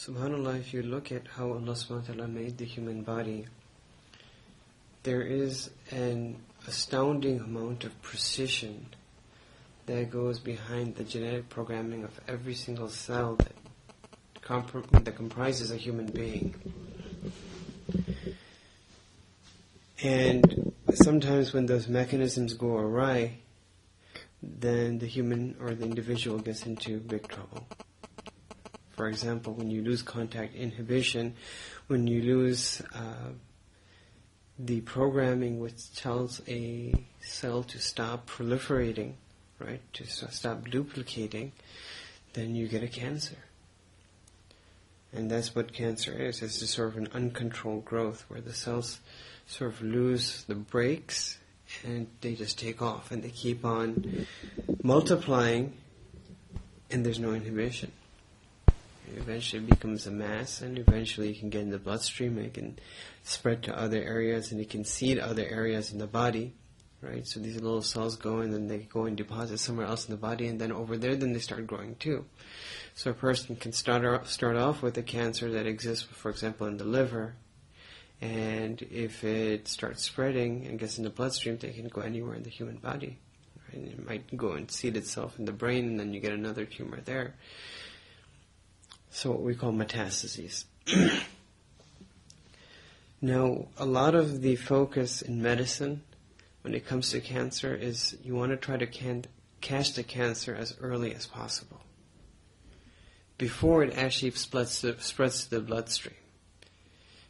SubhanAllah, if you look at how Allah subhanahu wa ta'ala made the human body, there is an astounding amount of precision that goes behind the genetic programming of every single cell that comprises a human being. And sometimes when those mechanisms go awry, then the human or the individual gets into big trouble. For example, when you lose contact inhibition, when you lose the programming which tells a cell to stop proliferating, right, to stop duplicating, then you get a cancer. And that's what cancer is. It's just sort of an uncontrolled growth where the cells sort of lose the brakes and they just take off and they keep on multiplying and there's no inhibition. It eventually becomes a mass and eventually it can get in the bloodstream, it can spread to other areas and it can seed other areas in the body, right? So these little cells go in and they go and deposit somewhere else in the body, and then over there then they start growing too. So a person can start off with a cancer that exists, for example, in the liver, and if it starts spreading and gets in the bloodstream, they can go anywhere in the human body. Right? And it might go and seed itself in the brain, and then you get another tumor there. So what we call metastases. Now, a lot of the focus in medicine when it comes to cancer is you want to try to catch the cancer as early as possible, before it actually spreads to the bloodstream.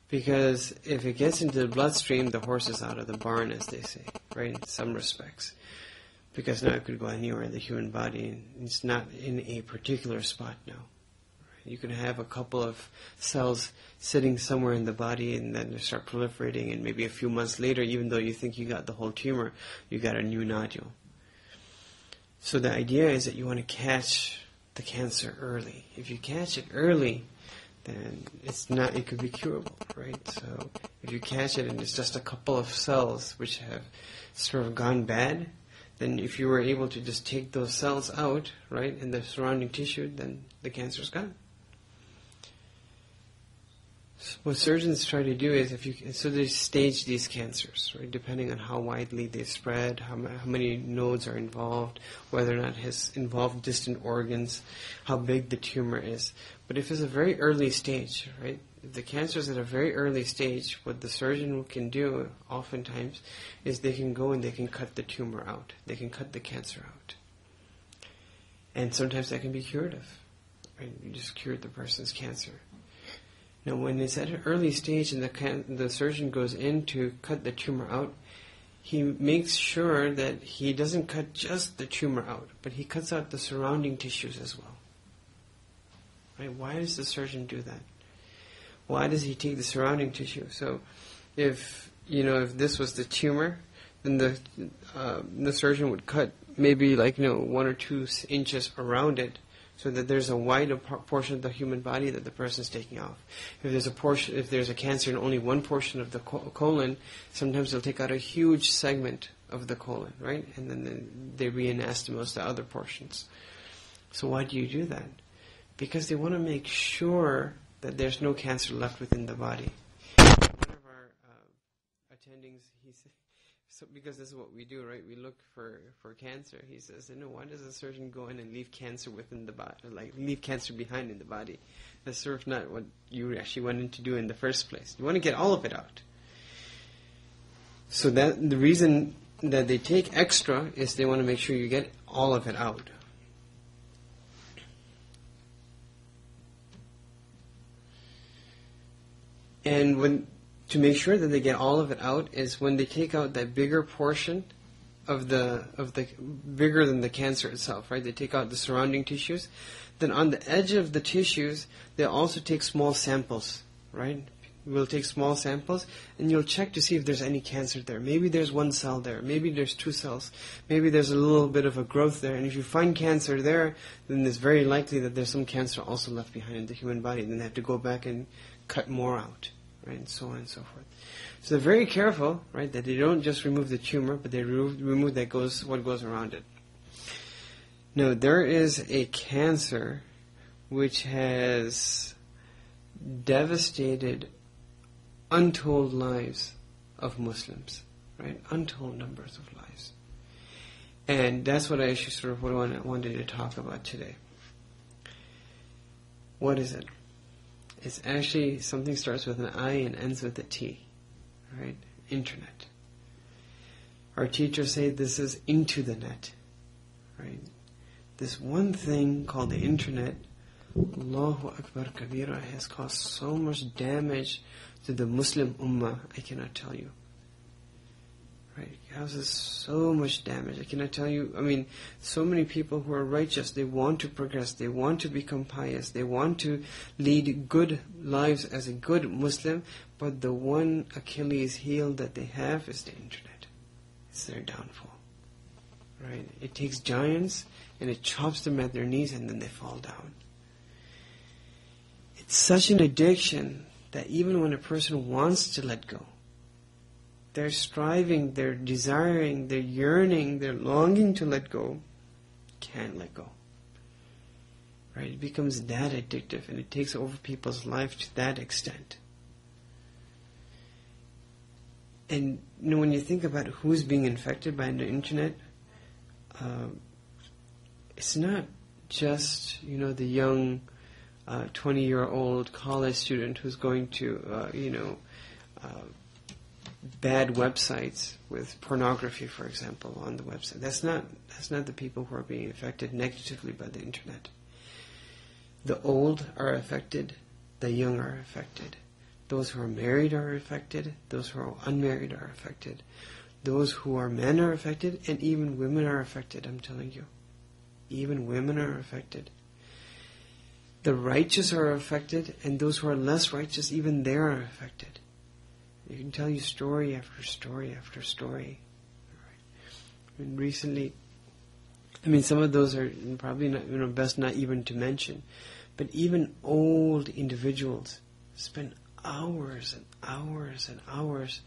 Because if it gets into the bloodstream, the horse is out of the barn, as they say, right, in some respects. Because now it could go anywhere in the human body, and it's not in a particular spot now. You can have a couple of cells sitting somewhere in the body and then they start proliferating, and maybe a few months later, even though you think you got the whole tumor, you got a new nodule. So the idea is that you want to catch the cancer early. If you catch it early, then it could be curable, right? So if you catch it and it's just a couple of cells which have sort of gone bad, then if you were able to just take those cells out, right, in the surrounding tissue, then the cancer's gone. So what surgeons try to do is, so they stage these cancers, right, depending on how widely they spread, how many nodes are involved, whether or not it has involved distant organs, how big the tumor is. But if it's a very early stage, right, if the cancer is at a very early stage, what the surgeon can do oftentimes is they can go and they can cut the tumor out. They can cut the cancer out. And sometimes that can be curative, right? You just cured the person's cancer. Now, when it's at an early stage and the surgeon goes in to cut the tumor out, he makes sure that he doesn't cut just the tumor out, but he cuts out the surrounding tissues as well. Right? Why does the surgeon do that? Why does he take the surrounding tissue? So, if this was the tumor, then the surgeon would cut maybe 1 or 2 inches around it, so that there's a wider portion of the human body that the person is taking off. If there's a cancer in only one portion of the colon, sometimes they'll take out a huge segment of the colon, right? And then they re-anastomose the other portions. So why do you do that? Because they want to make sure that there's no cancer left within the body. One of our attendings, he said, so because this is what we do, right? We look for cancer. He says, why does a surgeon go in and leave cancer within the body, leave cancer behind in the body? That's sort of not what you actually went in to do in the first place. You want to get all of it out. So that the reason that they take extra is they want to make sure you get all of it out. And to make sure that they get all of it out is when they take out that bigger portion of the bigger than the cancer itself, right? They take out the surrounding tissues. Then on the edge of the tissues, they also take small samples, right? We'll take small samples and you'll check to see if there's any cancer there. Maybe there's 1 cell there. Maybe there's 2 cells. Maybe there's a little bit of a growth there. And if you find cancer there, then it's very likely that there's some cancer also left behind in the human body. Then they have to go back and cut more out. Right, and so on and so forth. So they're very careful, right, that they don't just remove the tumor, but they remove what goes around it. Now, there is a cancer which has devastated untold lives of Muslims, right? Untold numbers of lives. And that's what I actually wanted to talk about today. What is it? It's actually something starts with an I and ends with a T, right? Internet. Our teachers say this is into the net, right? This one thing called the internet, Allahu Akbar Kabira, has caused so much damage to the Muslim Ummah, I cannot tell you. Right? It causes so much damage. I cannot tell you. I mean, so many people who are righteous, they want to progress, they want to become pious, they want to lead good lives as a good Muslim, but the one Achilles heel that they have is the internet. It's their downfall. Right? It takes giants and it chops them at their knees and then they fall down. It's such an addiction that even when a person wants to let go, they're striving, they're desiring, they're yearning, they're longing to let go, can't let go. Right? It becomes that addictive and it takes over people's life to that extent. And when you think about who's being infected by the internet, it's not just, the young 20-year-old college student who's going to, bad websites with pornography, for example, on the website. That's not the people who are being affected negatively by the internet. The old are affected, the young are affected. Those who are married are affected, those who are unmarried are affected. Those who are men are affected, and even women are affected, I'm telling you. Even women are affected. The righteous are affected, and those who are less righteous, even they are affected. You can tell you story after story after story. And recently, some of those are probably not, best not even to mention. But even old individuals spend hours and hours and hours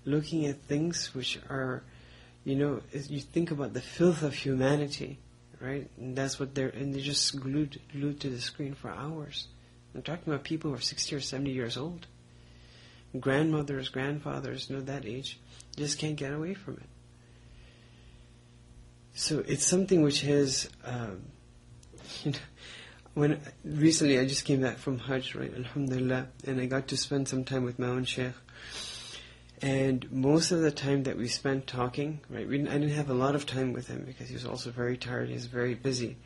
looking at things which are, as you think about the filth of humanity, right? And that's what they're just glued to the screen for hours. I'm talking about people who are 60 or 70 years old. Grandmothers, grandfathers, that age, just can't get away from it. So it's something which has, when recently I just came back from Hajj, right, alhamdulillah, and I got to spend some time with my own Shaykh. And most of the time that we spent talking, right, I didn't have a lot of time with him because he was also very tired, he was very busy.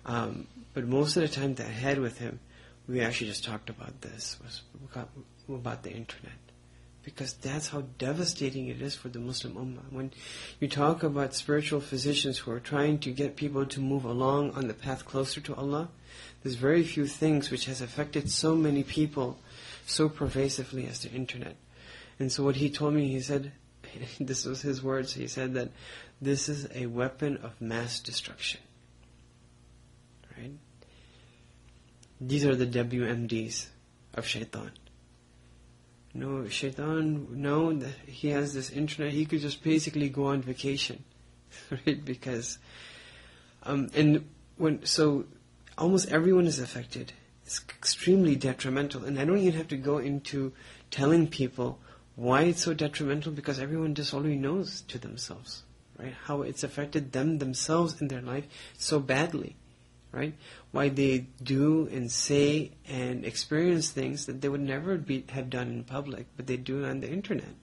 But most of the time that I had with him, we actually just talked about this, about the internet. Because that's how devastating it is for the Muslim Ummah. When you talk about spiritual physicians who are trying to get people to move along on the path closer to Allah, there's very few things which has affected so many people so pervasively as the internet. And so what he told me, he said, this was his words, he said that this is a weapon of mass destruction. Right? These are the WMDs of Shaitan. Shaitan, that he has this internet, he could just basically go on vacation. Right? Because, so almost everyone is affected. It's extremely detrimental. And I don't even have to go into telling people why it's so detrimental, because everyone just already knows to themselves, right? How it's affected themselves in their life so badly, right? Why they do and say and experience things that they would never have done in public, but they do on the internet.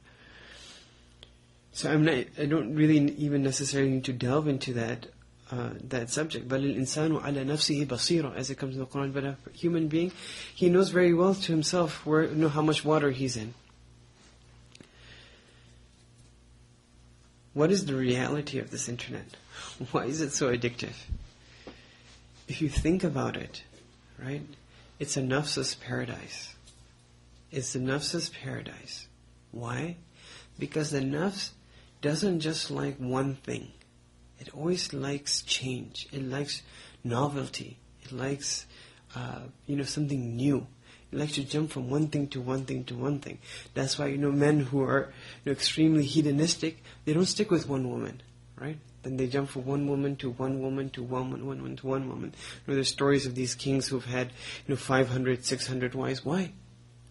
So I don't really even necessarily need to delve into that subject. بَلِ الْإِنسَانُ عَلَى نَفْسِهِ بَصِيرًا, as it comes in the Quran. But a human being, he knows very well to himself how much water he's in. What is the reality of this internet? Why is it so addictive? If you think about it, right, it's a nafs's paradise. It's the nafs's paradise. Why? Because the nafs doesn't just like one thing. It always likes change. It likes novelty. It likes, something new. It likes to jump from one thing to one thing to one thing. That's why, men who are extremely hedonistic, they don't stick with one woman, right? Then they jump from one woman to one woman to one woman to one woman. There's stories of these kings who've had, 500, 600 wives. Why?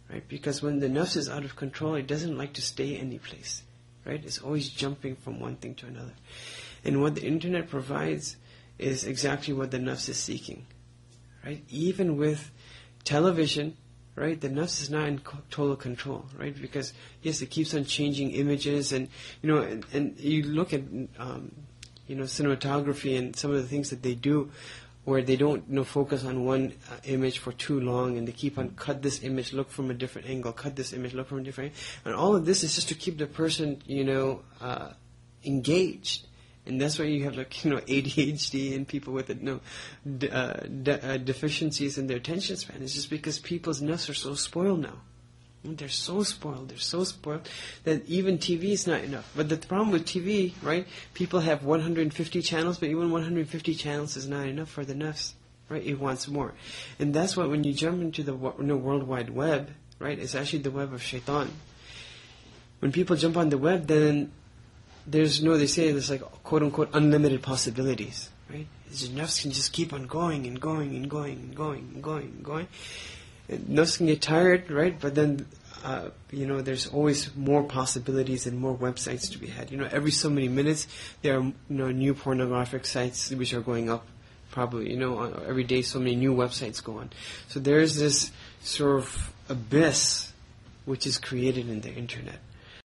right? Because when the nafs is out of control, it doesn't like to stay any place, right? It's always jumping from one thing to another. And what the internet provides is exactly what the nafs is seeking, right? Even with television, right, the nafs is not in total control, right? Because yes, it keeps on changing images, and and you look at cinematography and some of the things that they do, where they don't focus on one image for too long, and they keep on cut this image, look from a different angle, cut this image, look from a different angle, and all of this is just to keep the person engaged. And that's why you have ADHD and people with deficiencies in their attention span. It's just because people's nafs are so spoiled now. They're so spoiled that even TV is not enough. But the problem with TV, right? People have 150 channels, but even 150 channels is not enough for the nafs, right? It wants more, and that's why when you jump into the World Wide Web, right? It's actually the web of shaitan. When people jump on the web, then they say there's like quote unquote unlimited possibilities, right? The nafs can just keep on going and going and going and going and going and going. Nafs can get tired, right? But then, there's always more possibilities and more websites to be had. Every so many minutes, there are new pornographic sites which are going up. Probably, every day so many new websites go on. So there's this sort of abyss which is created in the internet.